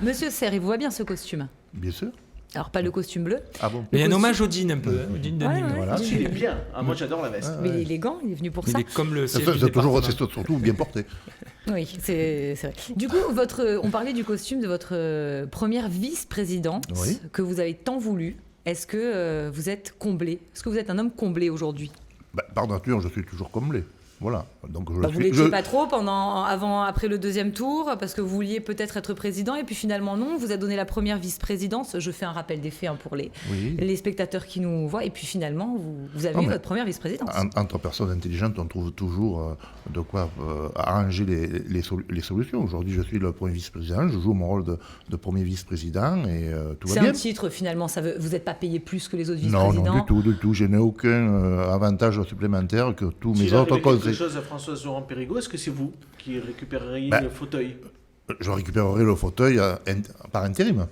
Monsieur Serre, il vous voit bien ce costume. Bien sûr. Alors, pas le costume bleu. Ah bon? Mais il y a un hommage au jean un peu, au jean de Nîmes. Voilà. Il est bien. Moi, j'adore la veste. Mais il est élégant, il est venu pour Il ça. est comme le C'est siège du département. surtout bien porté. Oui, c'est vrai. Du coup, on parlait du costume de votre première vice-présidente Oui. que vous avez tant voulu. Est-ce que vous êtes comblé? Est-ce que vous êtes un homme comblé aujourd'hui? Par nature, je suis toujours comblé. Voilà. Donc, Vous ne l'étiez pas trop après le deuxième tour, parce que vous vouliez peut-être être président, et puis finalement non, on vous a donné la première vice-présidence. Je fais un rappel des faits pour les spectateurs qui nous voient, et puis finalement, vous avez eu votre première vice-présidence. Entre personnes intelligentes, on trouve toujours de quoi arranger les solutions. Aujourd'hui, je suis le premier vice-président, je joue mon rôle de premier vice-président, et tout va bien. C'est un titre finalement, vous n'êtes pas payé plus que les autres vice-présidents? Non, du tout. Je n'ai aucun avantage supplémentaire que tous mes autres conseils. Chose à Françoise Zoran-Périgo, est-ce que c'est vous qui récupéreriez le fauteuil? Je récupérerai le fauteuil par intérim.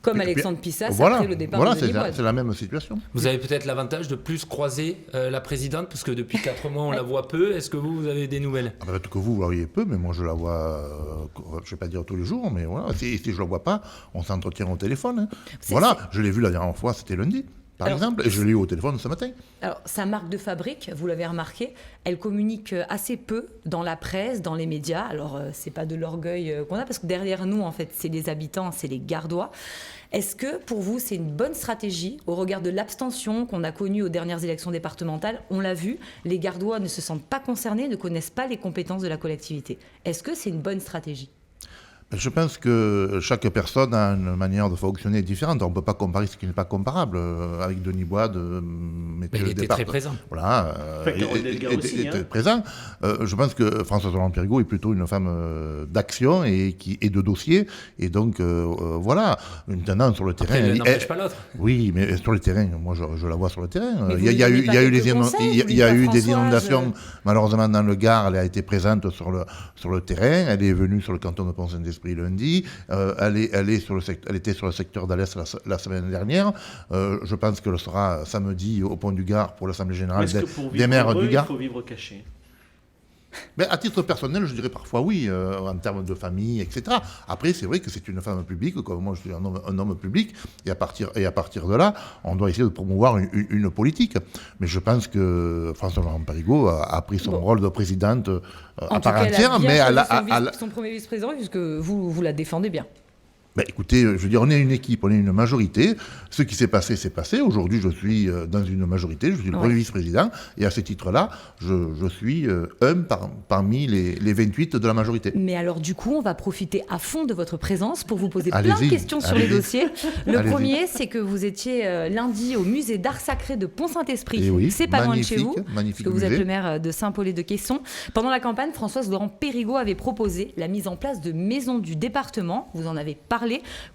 Comme Alexandre Pissas après le départ de Denis Broad. C'est la même situation. Vous avez peut-être l'avantage de plus croiser la présidente, parce que depuis 4 mois, on la voit peu. Est-ce que vous avez des nouvelles? Peut-être que vous voyez peu, mais moi je la vois, je ne vais pas dire tous les jours, mais voilà, si je ne la vois pas, on s'entretient au téléphone. Voilà, je l'ai vu la dernière fois, c'était lundi. Par exemple, et je l'ai eu au téléphone ce matin. Alors, sa marque de fabrique, vous l'avez remarqué, elle communique assez peu dans la presse, dans les médias. Alors, c'est pas de l'orgueil qu'on a, parce que derrière nous, en fait, c'est les habitants, c'est les Gardois. Est-ce que, pour vous, c'est une bonne stratégie au regard de l'abstention qu'on a connue aux dernières élections départementales? On l'a vu, les Gardois ne se sentent pas concernés, ne connaissent pas les compétences de la collectivité. Est-ce que c'est une bonne stratégie? Je pense que chaque personne a une manière de fonctionner différente. On ne peut pas comparer ce qui n'est pas comparable. Avec Denis Broad, il était très présent. Voilà, il était présent. Je pense que Françoise Zoran-Périgo est plutôt une femme d'action et de dossier. Et donc, voilà. Maintenant, sur le terrain... Après, l'un n'empêche pas l'autre. Oui, mais sur le terrain, moi, je la vois sur le terrain. Il y a eu des inondations. Malheureusement, dans le Gard, elle a été présente sur le terrain. Elle est venue sur le canton de Pont-Saint-Esprit lundi, elle était sur le secteur d'Alès la semaine dernière. Je pense qu'elle sera samedi au Pont du Gard pour l'Assemblée Générale des maires du Gard. Il faut vivre caché. Mais à titre personnel, je dirais parfois oui, en termes de famille, etc. Après, c'est vrai que c'est une femme publique, comme moi je suis un homme public, et à partir de là, on doit essayer de promouvoir une politique. Mais je pense que Françoise Zoran-Périgo a pris son rôle de présidente à part entière, mais son premier vice-président, puisque vous la défendez bien. Écoutez, je veux dire, on est une équipe, on est une majorité. Ce qui s'est passé, c'est passé. Aujourd'hui, je suis dans une majorité, je suis le premier vice-président. Et à ce titre-là, je suis parmi les 28 de la majorité. Mais alors, du coup, on va profiter à fond de votre présence pour vous poser plein de questions sur les dossiers. Le premier, c'est que vous étiez lundi au musée d'art sacré de Pont-Saint-Esprit. Oui, c'est pas loin de chez vous, magnifique parce que vous musée. êtes le maire de Saint-Paulé-de-Quesson. Pendant la campagne, Françoise Zoran-Périgo avait proposé la mise en place de maisons du département. Vous en avez parlé.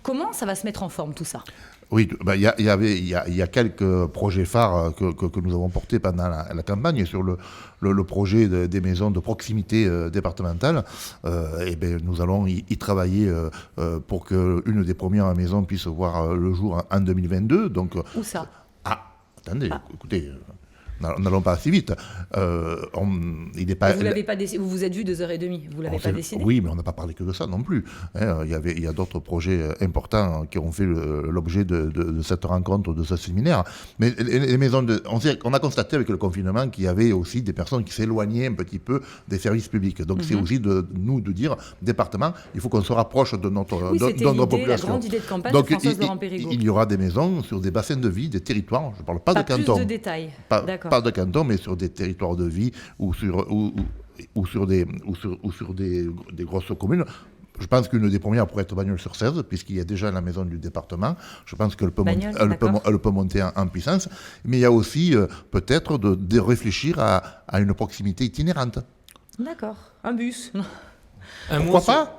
Comment ça va se mettre en forme tout ça? Oui, il y a quelques projets phares que nous avons portés pendant la campagne sur le projet des maisons de proximité départementale. Nous allons y travailler pour qu'une des premières maisons puisse voir le jour en 2022. Donc, où ça? Attendez, écoutez... N'allons pas si vite. Vous l'avez pas décidé. Vous vous êtes vu 2h30. Vous l'avez pas décidé. Oui, mais on n'a pas parlé que de ça non plus. Il y a d'autres projets importants qui ont fait l'objet de cette rencontre, de ce séminaire. Mais les maisons on a constaté avec le confinement qu'il y avait aussi des personnes qui s'éloignaient un petit peu des services publics. Donc c'est aussi de dire, département, il faut qu'on se rapproche de notre population. La grande idée de campagne Donc, de Françoise Zoran-Périgo. Il y aura des maisons sur des bassins de vie, des territoires. Je ne parle pas de canton. Plus de détails. D'accord. Pas de canton, mais sur des territoires de vie ou sur des grosses communes. Je pense qu'une des premières pourrait être Bagnols-sur-Cèze, puisqu'il y a déjà la maison du département. Je pense qu'elle peut, monter en puissance. Mais il y a aussi peut-être de réfléchir à une proximité itinérante. D'accord. Un bus.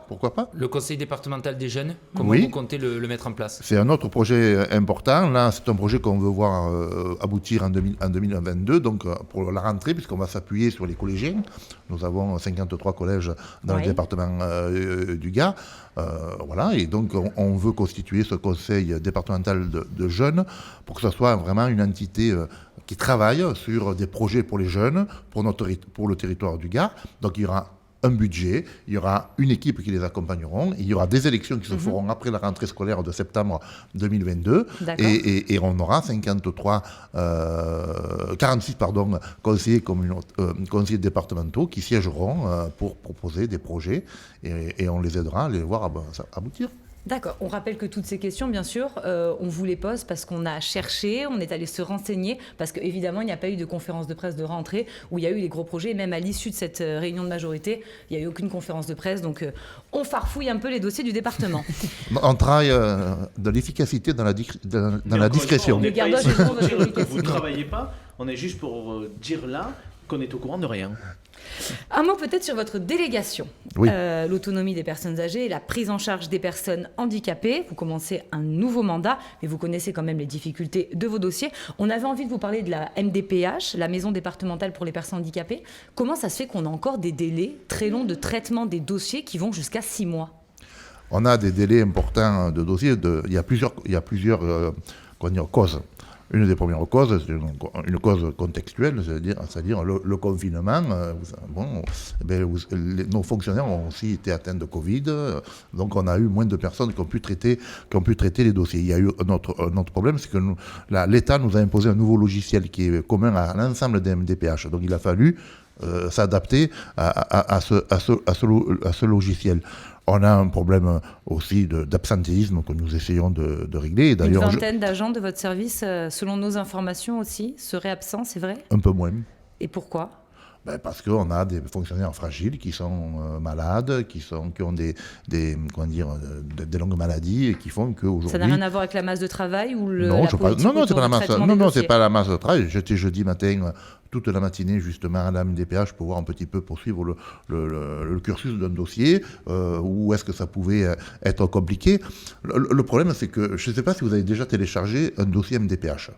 Pourquoi pas? Le conseil départemental des jeunes, comment vous comptez le mettre en place? C'est un autre projet important. Là, c'est un projet qu'on veut voir aboutir en 2022, donc pour la rentrée, puisqu'on va s'appuyer sur les collégiens. Nous avons 53 collèges dans le département du Gard. Voilà, et donc on veut constituer ce conseil départemental de jeunes pour que ce soit vraiment une entité qui travaille sur des projets pour les jeunes, pour le territoire du Gard. Donc il y aura un budget, il y aura une équipe qui les accompagneront, il y aura des élections qui se feront après la rentrée scolaire de septembre 2022, et on aura 46 conseillers départementaux qui siégeront pour proposer des projets, et on les aidera à les voir aboutir. D'accord. On rappelle que toutes ces questions, bien sûr, on vous les pose parce qu'on a cherché, on est allé se renseigner, parce qu'évidemment, il n'y a pas eu de conférence de presse de rentrée où il y a eu les gros projets. Et même à l'issue de cette réunion de majorité, il n'y a eu aucune conférence de presse. Donc, on farfouille un peu les dossiers du département. On travaille de l'efficacité dans la discrétion. Vous ne travaillez pas, on est juste pour dire là qu'on est au courant de rien. Un mot peut-être sur votre délégation, oui. L'autonomie des personnes âgées et la prise en charge des personnes handicapées. Vous commencez un nouveau mandat, mais vous connaissez quand même les difficultés de vos dossiers. On avait envie de vous parler de la MDPH, la Maison départementale pour les personnes handicapées. Comment ça se fait qu'on a encore des délais très longs de traitement des dossiers qui vont jusqu'à 6 mois ? On a des délais importants de dossiers. Il y a plusieurs causes. Une des premières causes, c'est une cause contextuelle, c'est-à-dire le confinement. Nos fonctionnaires ont aussi été atteints de Covid, donc on a eu moins de personnes qui ont pu traiter les dossiers. Il y a eu un autre problème, c'est que l'État nous a imposé un nouveau logiciel qui est commun à l'ensemble des MDPH. Donc il a fallu s'adapter à ce logiciel. On a un problème aussi d'absentéisme que nous essayons de régler. Et d'ailleurs, une vingtaine d'agents de votre service, selon nos informations aussi, seraient absents, c'est vrai ? Un peu moins. Et pourquoi ? Parce qu'on a des fonctionnaires fragiles qui sont malades, qui ont des longues maladies et qui font qu'aujourd'hui... Ça n'a rien à voir avec la masse de travail ou Non, c'est pas la masse de travail. J'étais jeudi matin toute la matinée justement à la MDPH pour voir un petit peu, poursuivre le cursus d'un dossier, où est-ce que ça pouvait être compliqué. Le problème, c'est que je ne sais pas si vous avez déjà téléchargé un dossier MDPH.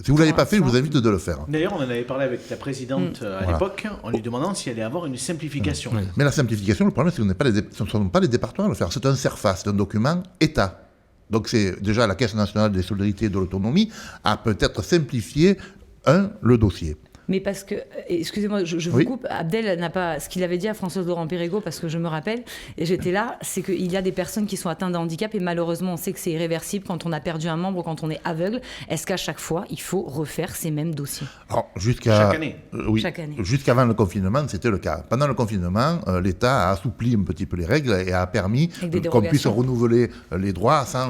Si vous ne l'avez pas fait, je vous invite de le faire. D'ailleurs, on en avait parlé avec la présidente à l'époque, en lui demandant s'il allait avoir une simplification. Mais la simplification, le problème, c'est que ce ne sont pas les départements à le faire. C'est un CERFA, c'est un document État. Donc c'est déjà la Caisse nationale des solidarités et de l'autonomie a peut-être simplifié le dossier. Mais parce que, excusez-moi, je vous coupe, Abdel n'a pas, ce qu'il avait dit à Françoise Laurent-Périgot, parce que je me rappelle, et j'étais là, c'est qu'il y a des personnes qui sont atteintes de handicap, et malheureusement, on sait que c'est irréversible quand on a perdu un membre, quand on est aveugle. Est-ce qu'à chaque fois, il faut refaire ces mêmes dossiers ? Alors, chaque année. Chaque année. Jusqu'avant le confinement, c'était le cas. Pendant le confinement, l'État a assoupli un petit peu les règles et a permis qu'on puisse renouveler les droits sans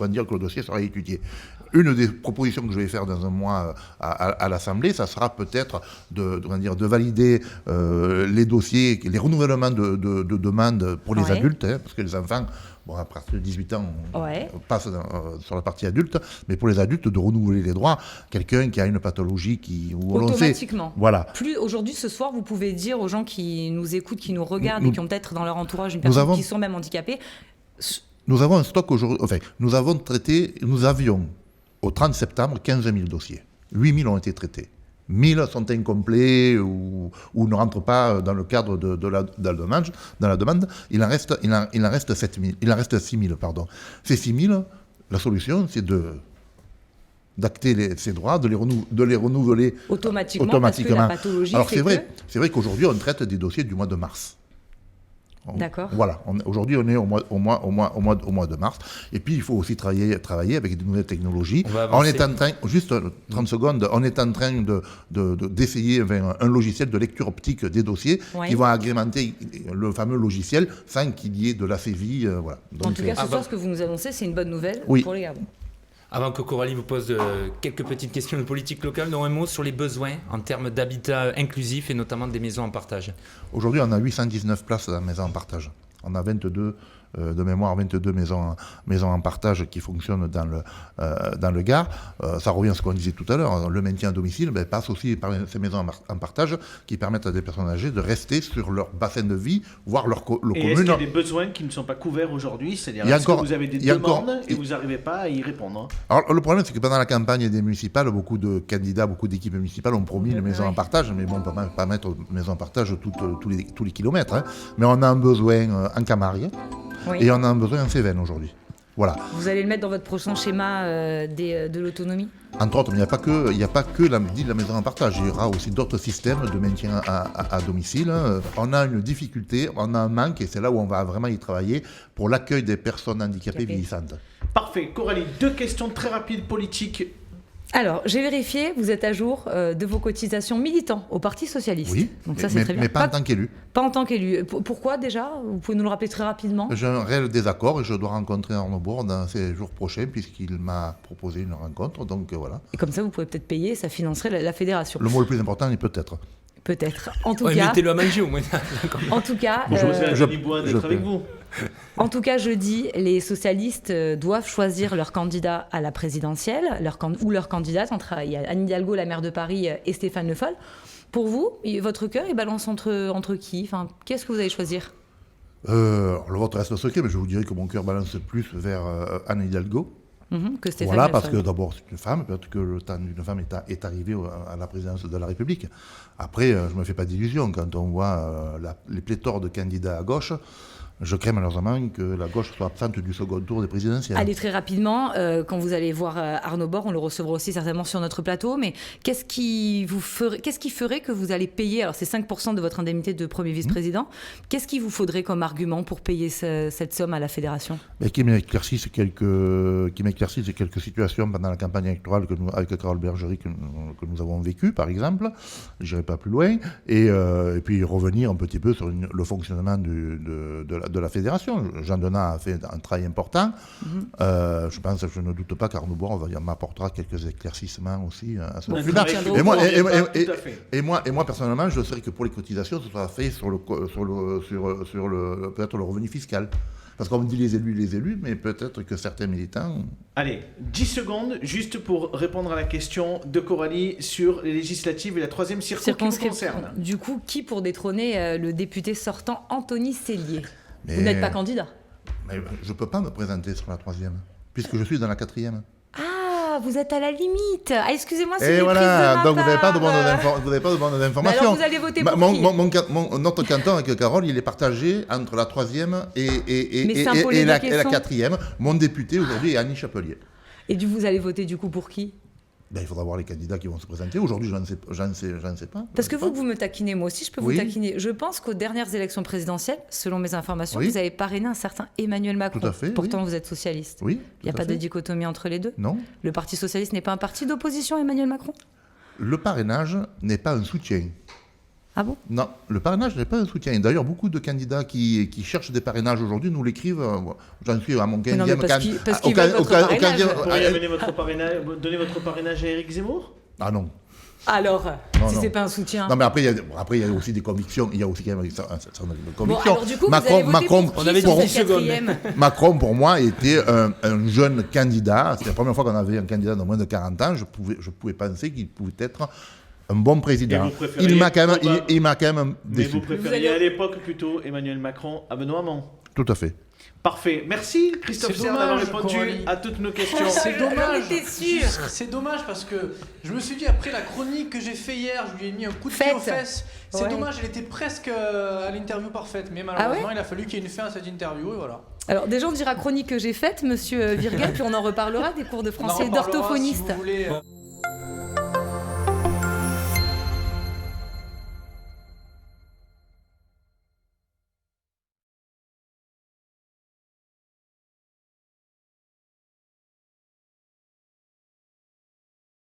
dire que le dossier sera étudié. Une des propositions que je vais faire dans un mois à l'Assemblée, ça sera peut-être de valider les dossiers, les renouvellements de demandes pour les adultes, parce que les enfants, à partir de 18 ans, on passe sur la partie adulte, mais pour les adultes, de renouveler les droits. Quelqu'un qui a une pathologie automatiquement. Voilà. Plus aujourd'hui, ce soir, vous pouvez dire aux gens qui nous écoutent, qui nous regardent et qui ont peut-être dans leur entourage une personne qui sont même handicapées. Nous avons un stock aujourd'hui. Enfin, nous avions au 30 septembre 15 000 dossiers. 8 000 ont été traités. 1 000 sont incomplets ou ne rentrent pas dans le cadre de la demande. Il en reste 7 000. Il en reste 6 000, pardon. Ces 6 000, la solution, c'est d'acter ces droits, de les renouveler automatiquement. Parce que la pathologie. Alors c'est vrai qu'aujourd'hui, on traite des dossiers du mois de mars. D'accord. Voilà. Aujourd'hui, on est au mois de mars. Et puis, il faut aussi travailler avec de nouvelles technologies. On est en train, juste 30 secondes, on est en train d'essayer un logiciel de lecture optique des dossiers qui va agrémenter le fameux logiciel sans qu'il y ait de la saisie. Voilà. Donc, en tout cas, ce soir, ce que vous nous annoncez, c'est une bonne nouvelle pour les Gabons. Avant que Coralie vous pose quelques petites questions de politique locale, donc un mot sur les besoins en termes d'habitat inclusif et notamment des maisons en partage. Aujourd'hui, on a 819 places dans la maison en partage. On a 22 maisons en partage qui fonctionnent dans le Gard. Ça revient à ce qu'on disait tout à l'heure. Le maintien à domicile passe aussi par ces maisons en partage qui permettent à des personnes âgées de rester sur leur bassin de vie, voire leur commune. Et est-ce qu'il y a des besoins qui ne sont pas couverts aujourd'hui ? C'est-à-dire, est-ce que vous avez des demandes et vous n'arrivez pas à y répondre ? Alors, le problème, c'est que pendant la campagne des municipales, beaucoup de candidats, beaucoup d'équipes municipales ont promis les maisons en partage. Mais bon, on ne peut pas mettre maisons en partage tous les kilomètres. Mais on a un besoin en Camargue. Et on a un besoin en Cévennes aujourd'hui. Voilà. Vous allez le mettre dans votre prochain schéma de l'autonomie ? Entre autres, mais il n'y a pas que la maison en partage. Il y aura aussi d'autres systèmes de maintien à domicile. On a une difficulté, on a un manque, et c'est là où on va vraiment y travailler pour l'accueil des personnes handicapées vieillissantes. Parfait. Coralie, 2 questions très rapides politiques. Alors, j'ai vérifié, vous êtes à jour de vos cotisations militants au Parti Socialiste. Oui, donc ça, c'est très bien. Mais pas en tant qu'élu. Pas en tant qu'élu. Pourquoi déjà ? Vous pouvez nous le rappeler très rapidement ? J'ai un réel désaccord et je dois rencontrer Arnaud Bourg dans ces jours prochains puisqu'il m'a proposé une rencontre, donc voilà. Et comme ça, vous pouvez peut-être payer, ça financerait la fédération. Le mot le plus important est peut-être. Peut-être. En tout cas... mettez-le à manger au moins. En tout cas... En tout cas, jeudi, les socialistes doivent choisir leur candidat à la présidentielle, ou leur candidate. Il y a Anne Hidalgo, la maire de Paris, et Stéphane Le Foll. Pour vous, votre cœur, il balance entre qui ? Enfin, qu'est-ce que vous allez choisir ? Le vote reste secret, mais je vous dirais que mon cœur balance plus vers Anne Hidalgo. Que Stéphane voilà, Le parce Foll. que d'abord c'est une femme, peut-être que le temps d'une femme est arrivé à la présidence de la République. Après, je ne me fais pas d'illusions quand on voit les pléthores de candidats à gauche. Je crains malheureusement que la gauche soit absente du second tour des présidentielles. Allez, très rapidement, quand vous allez voir Arnaud Bourg, on le recevra aussi certainement sur notre plateau, mais qu'est-ce qui ferait que vous allez payer, alors c'est 5% de votre indemnité de premier vice-président, qu'est-ce qu'il vous faudrait comme argument pour payer cette somme à la fédération ? Qui m'éclaircisse quelques situations pendant la campagne électorale avec Carole Bergerie que nous avons vécues, par exemple. Je n'irai pas plus loin. Et puis revenir un petit peu sur le fonctionnement de la fédération. Jean Denat a fait un travail important. Je ne doute pas qu'Arnaud Bourg m'apportera quelques éclaircissements aussi à ce moment-là. Et moi, personnellement, je sais que pour les cotisations, ce sera fait sur peut-être le revenu fiscal. Parce qu'on me dit les élus, mais peut-être que certains militants... Allez, 10 secondes, juste pour répondre à la question de Coralie sur les législatives et la 3e circonscription qui vous concerne. Du coup, qui pour détrôner le député sortant Anthony Sellier ? Vous n'êtes pas candidat ? Mais je ne peux pas me présenter sur la 3e, puisque je suis dans la 4e. Ah, vous êtes à la limite. Ah, excusez-moi, c'est Et voilà, donc vous n'avez pas de bonnes informations. Alors vous allez voter pour qui ? Notre canton avec Carole, il est partagé entre la 3e et la 4e. Mon député aujourd'hui est Annie Chapelier. Et vous allez voter du coup pour qui ? Il faudra voir les candidats qui vont se présenter. Aujourd'hui, je ne sais pas. Parce que vous me taquinez, moi aussi je peux vous taquiner. Je pense qu'aux dernières élections présidentielles, selon mes informations, vous avez parrainé un certain Emmanuel Macron. Tout à fait. Pourtant, vous êtes socialiste. Oui. Il n'y a pas de dichotomie entre les deux ? Non. Le Parti socialiste n'est pas un parti d'opposition à Emmanuel Macron ? Le parrainage n'est pas un soutien. Ah bon ? Non, le parrainage n'est pas un soutien. D'ailleurs, beaucoup de candidats qui cherchent des parrainages aujourd'hui nous l'écrivent. J'en suis à mon 15e. Parce qu'ils veulent votre parrainage. Vous pourriez donner votre parrainage à Éric Zemmour ? Ah non. Alors, si c'est pas un soutien. Non, mais après, il y a aussi des convictions. Il y a aussi quand même un certain nombre de convictions. Bon, alors du coup, Macron, on avait 10 secondes. Macron, pour moi, était un jeune candidat. C'était la première fois qu'on avait un candidat de moins de 40 ans. Je pouvais penser qu'il pouvait être un bon président. Il m'a quand même Mais déçu. vous préfériez à l'époque plutôt Emmanuel Macron à Benoît Hamon ? Tout à fait. Parfait. Merci Christophe Serre d'avoir répondu à toutes nos questions. C'est dommage. J'en étais sûre. C'est dommage parce que je me suis dit après la chronique que j'ai fait hier, je lui ai mis un coup de pied aux fesses. C'est dommage, elle était presque à l'interview parfaite. Mais malheureusement, il a fallu qu'il y ait une fin à cette interview et voilà. Alors déjà, on dira chronique que j'ai faite, monsieur Virgel, puis on en reparlera des cours de français d'orthophoniste. Si vous voulez.